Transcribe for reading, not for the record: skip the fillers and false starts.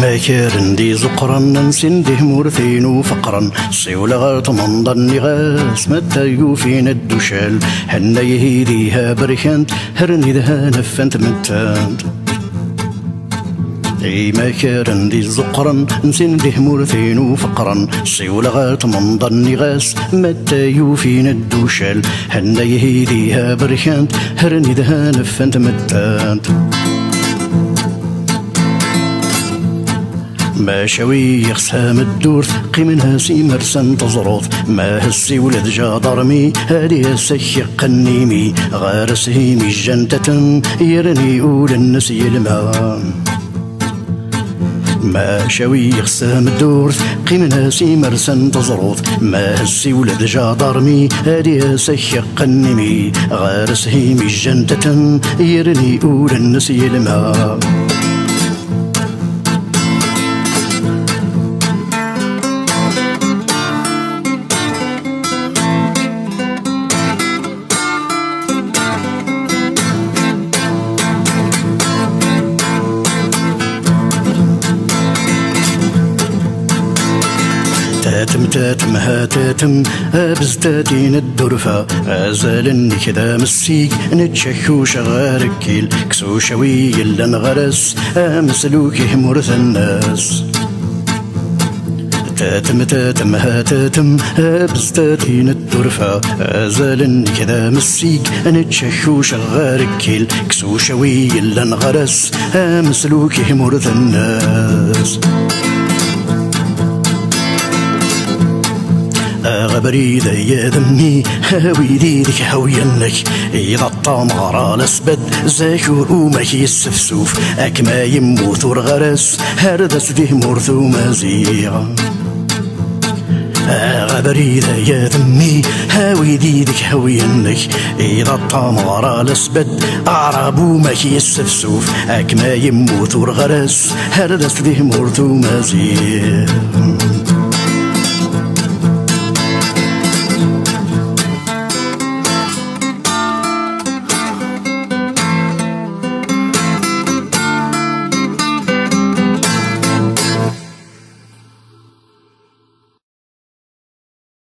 ما كارن دي زقرا ننسن به مورثين وفقرا صيولا غاط منضن غاس متى يوفين الدشال هنا يهيديها بركانت هرني ذها نفنت متانت ما كارن دي زقرا نسن به مورثين وفقرا صيولا غاط منضن غاس متى يوفين الدشال هنا يهيديها بركانت هرني ذها نفنت متانت ما شوي يخسام الدور قيمنها سي مرسن تزروط ما هسي ولد جادرمي هادي سيق النيمي غارس هيمي جنتة يرني أول الناس يلما ما شوي يخسام الدور قيمنها سي مرسن تزروط ما هسي ولد جادرمي هادي سيق النيمي غارس هيمي جنتة يرني أول الناس يلما تاتم هاتاتم أبزتاتين الدرفة أزالني كذا مسيك نتشكو شغار كيل كسو شوي إلا نغرس أمسلوكي مرث الناس تاتم هاتاتم أبزتاتين الدرفة أزالني كذا مسيك نتشكو شغار كيل كسو شوي إلا نغرس أمسلوكي مرث الناس غبري يا ذمي هاوي ديدك هاوينك إذا الطمار الأسبد زاكور وماك يسفسوف أكما يموت ورغرس هردس فيه مرثو مزيغ غبري يا ذمي هاوي ديدك هاوينك إذا الطمار الأسبد أعرب وماك يسفسوف أكما يموت ورغرس هردس فيه مرثو مزيغ